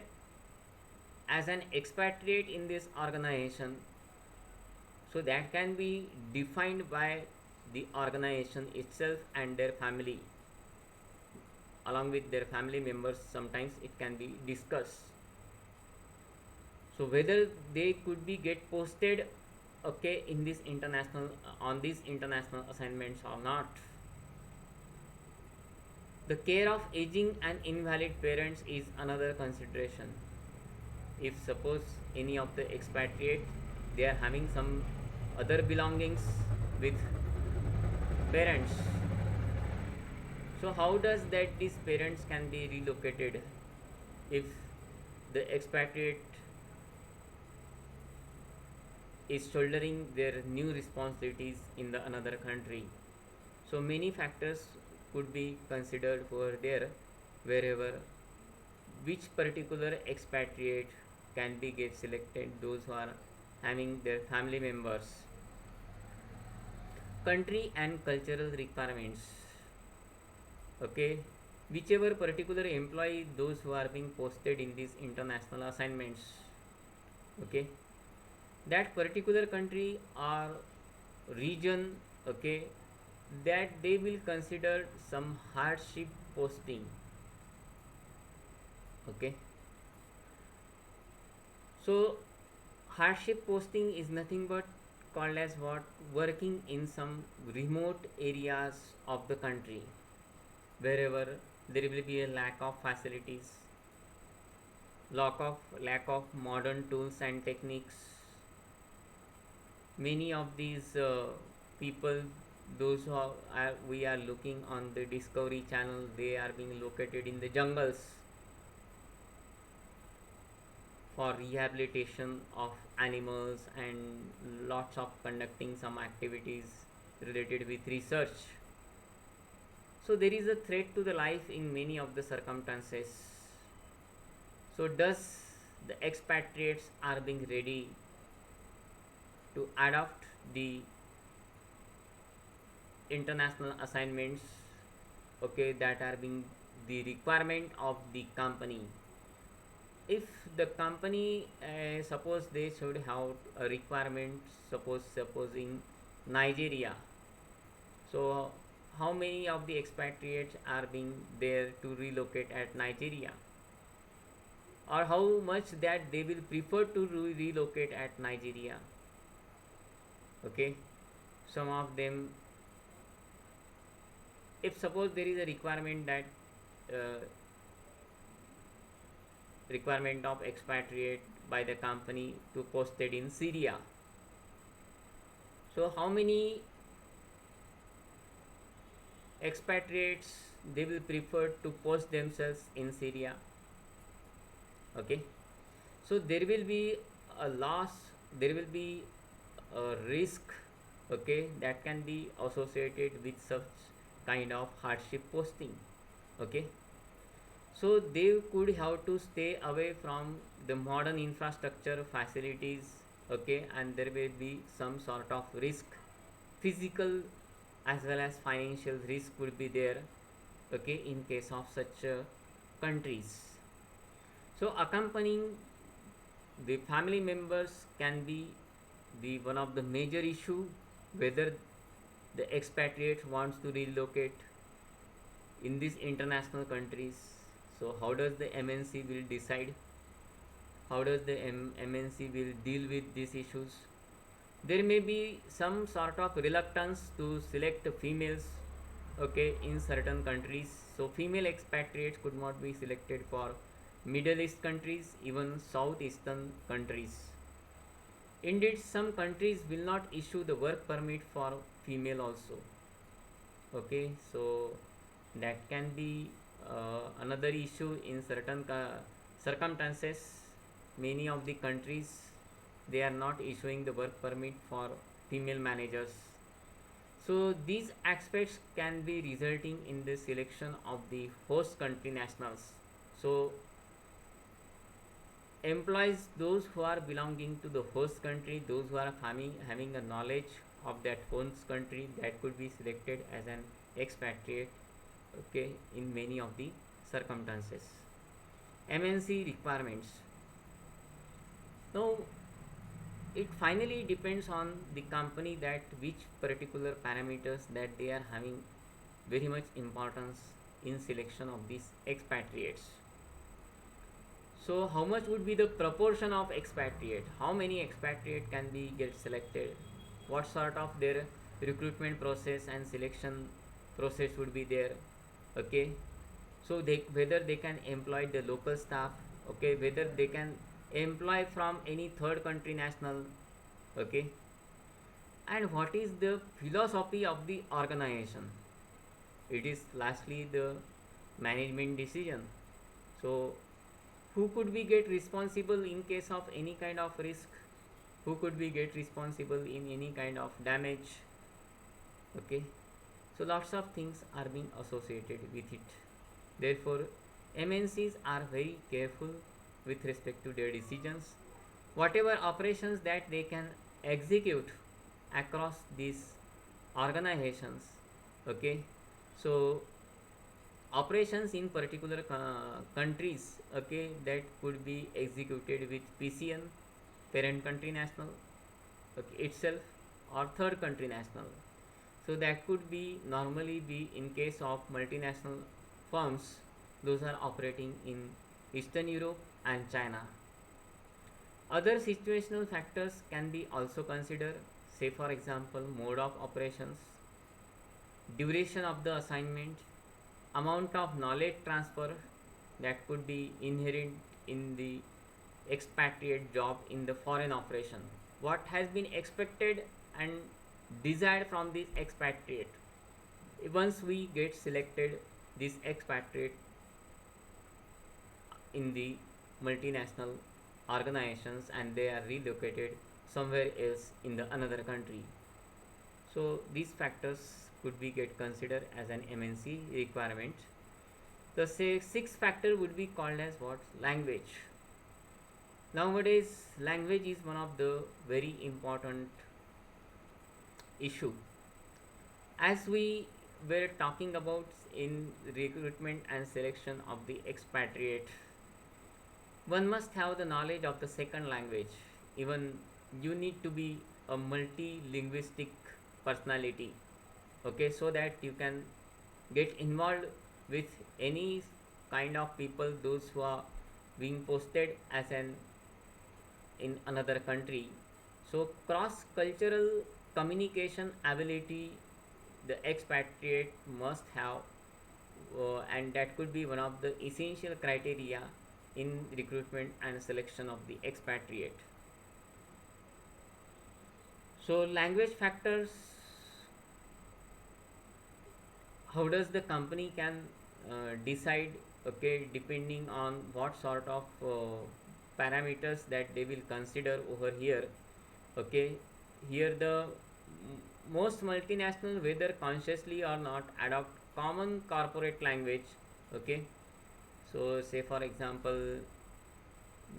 as an expatriate in this organization, so that can be defined by the organization itself and their family, along with their family members. Sometimes it can be discussed. So whether they could be get posted, okay, in this international on these international assignments or not. The care of aging and invalid parents is another consideration. If suppose any of the expatriate, they are having some other belongings with parents, so how does that these parents can be relocated if the expatriate is shouldering their new responsibilities in the another country? So many factors could be considered over there, wherever which particular expatriate can be get selected, those who are having their family members. Country and cultural requirements. Okay, whichever particular employee, those who are being posted in these international assignments, okay, that particular country or region, okay, that they will consider some hardship posting. Okay, so hardship posting is nothing but called as what, working in some remote areas of the country, wherever there will be a lack of facilities, lack of modern tools and techniques. Many of these people, those who we are looking on the Discovery Channel, they are being located in the jungles for rehabilitation of animals and lots of conducting some activities related with research. So there is a threat to the life in many of the circumstances. So does the expatriates are being ready to adopt the international assignments, okay, that are being the requirement of the company? If the company suppose they should have a requirement, suppose in Nigeria, so how many of the expatriates are being there to relocate at Nigeria, or how much that they will prefer to relocate at Nigeria? Okay, some of them, if suppose there is a requirement that uh, requirement of expatriate by the company to posted in Syria, so how many expatriates they will prefer to post themselves in Syria? Okay, so there will be a loss, there will be a risk, okay, that can be associated with such kind of hardship posting, okay. So they could have to stay away from the modern infrastructure facilities, okay, and there will be some sort of risk, physical as well as financial risk would be there, okay, in case of such countries. So accompanying the family members can be the one of the major issue, whether the expatriate wants to relocate in these international countries. So how does the MNC will decide, how does the MNC will deal with these issues? There may be some sort of reluctance to select females, okay, in certain countries. So female expatriates could not be selected for Middle East countries, even Southeastern countries. Indeed, some countries will not issue the work permit for female also, okay. So that can be another issue in certain circumstances. Many of the countries, they are not issuing the work permit for female managers. So these aspects can be resulting in the selection of the host country nationals. So employees, those who are belonging to the host country, those who are having a knowledge of that host country, that could be selected as an expatriate, okay, in many of the circumstances. MNC requirements. Now it finally depends on the company that which particular parameters that they are having very much importance in selection of these expatriates. So how much would be the proportion of expatriate, how many expatriate can be get selected, what sort of their recruitment process and selection process would be there, okay. So they, whether they can employ the local staff, okay, whether they can employ from any third country national, okay, and what is the philosophy of the organization. It is lastly the management decision. So who could be get responsible in case of any kind of risk, who could be get responsible in any kind of damage, okay. So lots of things are being associated with it. Therefore MNCs are very careful with respect to their decisions, whatever operations that they can execute across these organizations, okay. So operations in particular countries, okay, that could be executed with PCN, parent country national, okay, itself, or third country national. So that could be normally be in case of multinational firms, those are operating in Eastern Europe and China. Other situational factors can be also considered, say for example mode of operations, duration of the assignment, amount of knowledge transfer that could be inherent in the expatriate job in the foreign operation, what has been expected and desired from this expatriate. Once we get selected this expatriate in the multinational organizations and they are relocated somewhere else in the another country, so these factors could be get considered as an MNC requirement. The say sixth factor would be called as what, language. Nowadays language is one of the very important issue, as we were talking about in recruitment and selection of the expatriate. One must have the knowledge of the second language. Even you need to be a multi-linguistic personality, okay, so that you can get involved with any kind of people, those who are being posted as an in another country. So cross cultural communication ability the expatriate must have, and that could be one of the essential criteria in recruitment and selection of the expatriate. So language factors, how does the company can decide, okay, depending on what sort of parameters that they will consider over here, okay. Here the most multinational, whether consciously or not, adopt common corporate language. Okay, so say for example,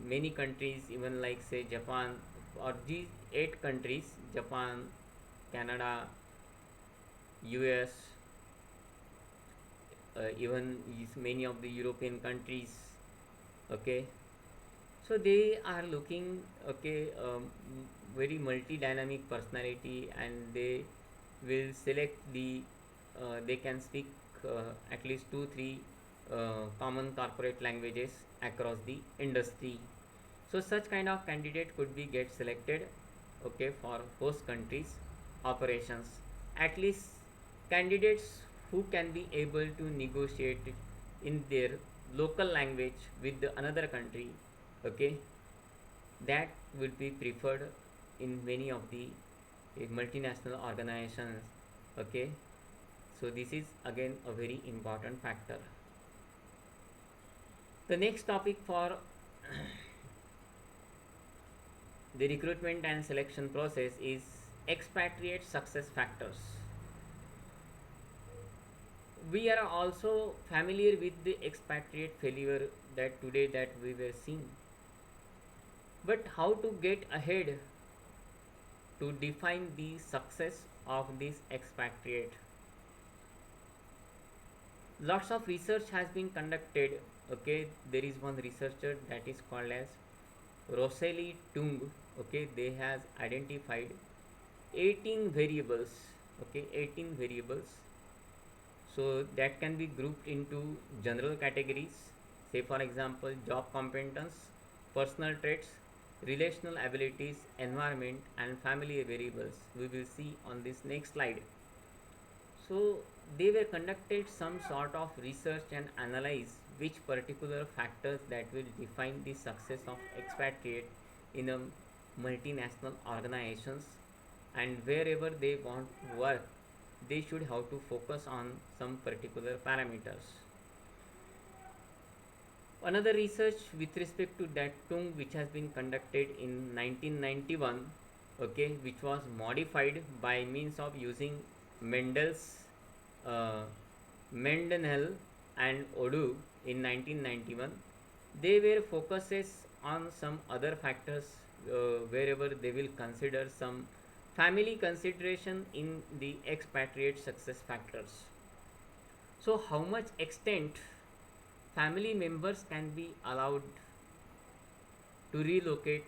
many countries, even like say Japan or these eight countries, Japan, Canada, US, even many of the European countries. Okay, so they are looking, okay, very multi-dynamic personality, and they will select the they can speak at least two three common corporate languages across the industry. So such kind of candidate could be get selected, okay, for host countries operations. At least candidates who can be able to negotiate in their local language with the another country, okay, that will be preferred in many of the multinational organizations. Okay, so this is again a very important factor. The next topic for the recruitment and selection process is expatriate success factors. We are also familiar with the expatriate failure that today that we were seeing, but how to get ahead to define the success of this expatriate? Lots of research has been conducted. Okay, there is one researcher that is called as Rosalie Tung. Okay, they has identified 18 variables. Okay, 18 variables, so that can be grouped into general categories. Say for example, job competence, personal traits, relational abilities, environment, and family variables. We will see on this next slide. So they were conducted some sort of research and analyze which particular factors that will define the success of expatriate in a multinational organizations, and wherever they want to work, they should have to focus on some particular parameters. Another research with respect to that tung, which has been conducted in 1991, okay, which was modified by means of using Mendel's uh, Mendenhall and Odu in 1991. They were focuses on some other factors, wherever they will consider some family consideration in the expatriate success factors. So how much extent family members can be allowed to relocate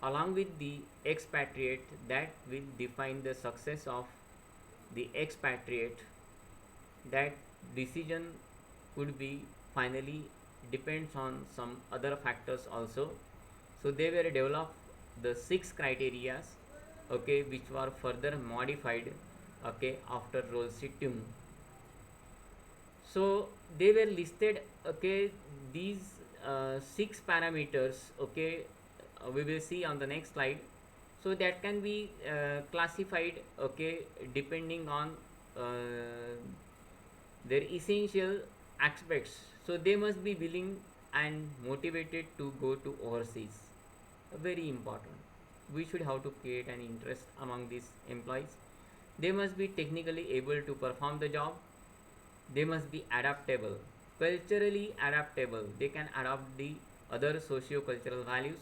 along with the expatriate, that will define the success of the expatriate. That decision could be finally depends on some other factors also. So they were developed the six criterias, okay, which were further modified, okay, after Rolsittung. So they were listed, okay, these six parameters, okay, we will see on the next slide. So that can be classified, okay, depending on uh, their essential aspects. So they must be willing and motivated to go to overseas. Very important. We should have to create an interest among these employees. They must be technically able to perform the job. They must be adaptable, culturally adaptable. They can adopt the other socio-cultural values.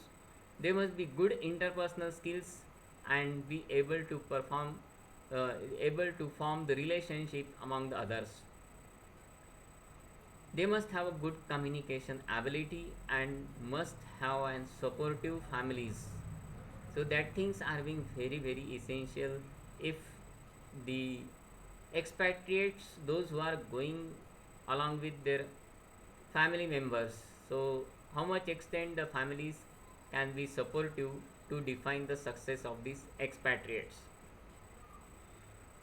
They must be good interpersonal skills and be able to form the relationship among the others. They must have a good communication ability and must have an supportive families. So that things are being very essential if the expatriates, those who are going along with their family members. So how much extent the families can be supportive to define the success of these expatriates.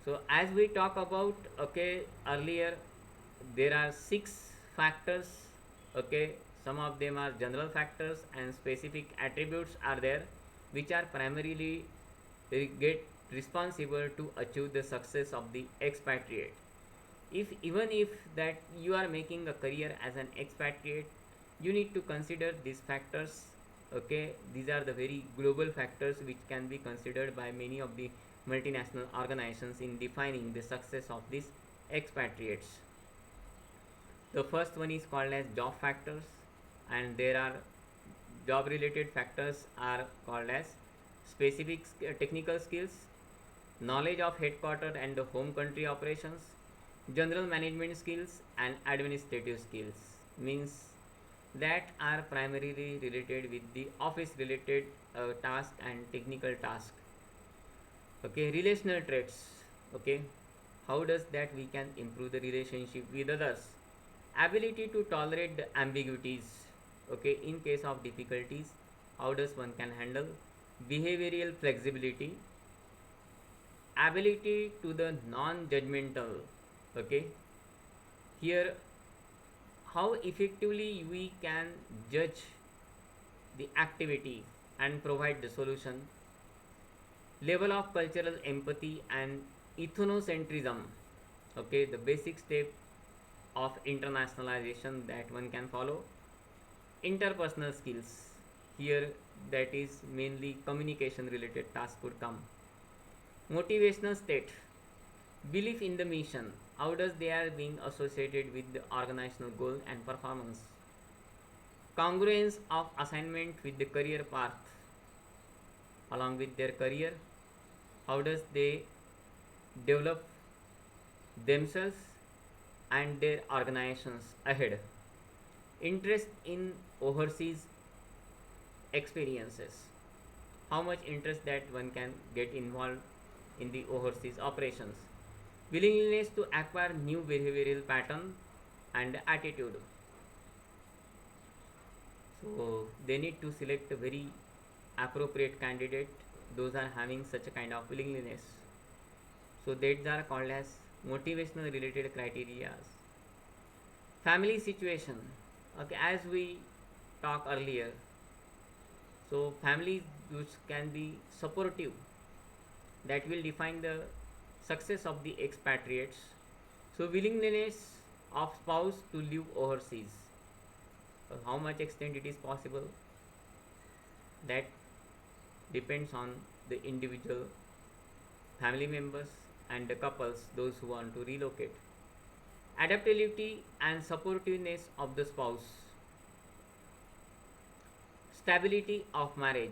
So as we talk about, okay, earlier, there are six factors, okay, some of them are general factors and specific attributes are there, which are primarily get responsible to achieve the success of the expatriate. If even if that you are making a career as an expatriate, you need to consider these factors. Okay, these are the very global factors which can be considered by many of the multinational organizations in defining the success of these expatriates. The first one is called as job factors, and there are job related factors are called as specific technical skills, knowledge of headquarter and the home country operations, general management skills and administrative skills, means that are primarily related with the office related task and technical task. Okay, relational traits. Okay, how does that we can improve the relationship with others? Ability to tolerate the ambiguities. Okay, in case of difficulties, how does one can handle? Behavioral flexibility, ability to the non-judgmental. Okay, here how effectively we can judge the activity and provide the solution. Level of cultural empathy and ethnocentrism. Okay, the basic step of internationalization that one can follow. Interpersonal skills, here that is mainly communication related task would come. Motivational state, belief in the mission, how does they are being associated with the organizational goal and performance. Congruence of assignment with the career path along with their career, how does they develop themselves and their organizations ahead. Interest in overseas experiences, how much interest that one can get involved in the overseas operations. Willingness to acquire new behavioral pattern and attitude, so they need to select a very appropriate candidate, those are having such a kind of willingness. So these are called as motivational related criteria. Family situation. Okay, as we talked earlier, so families which can be supportive, that will define the success of the expatriates. So willingness of spouse to live overseas, how much extent it is possible, that depends on the individual family members and the couples, those who want to relocate. Adaptability and supportiveness of the spouse. Stability of marriage,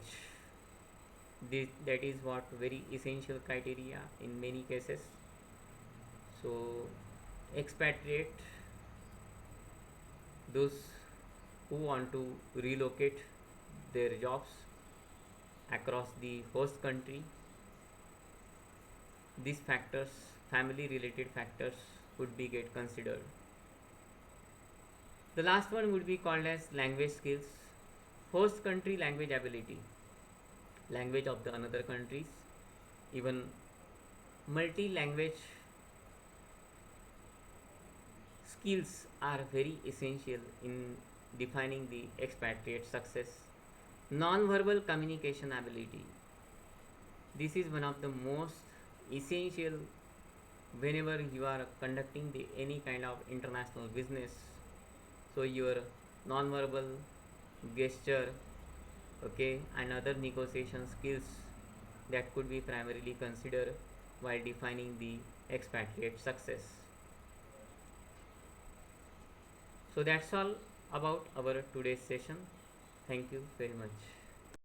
that is what very essential criteria in many cases. So expatriate, those who want to relocate their jobs across the host country, these factors, family related factors, would be get considered. The last one would be called as language skills. Host country language ability, language of the another countries, even multi-language skills are very essential in defining the expatriate success. Non-verbal communication ability, this is one of the most essential whenever you are conducting the any kind of international business. So your non-verbal gesture, okay, and other negotiation skills, that could be primarily considered while defining the expatriate success. So that's all about our today's session. Thank you very much.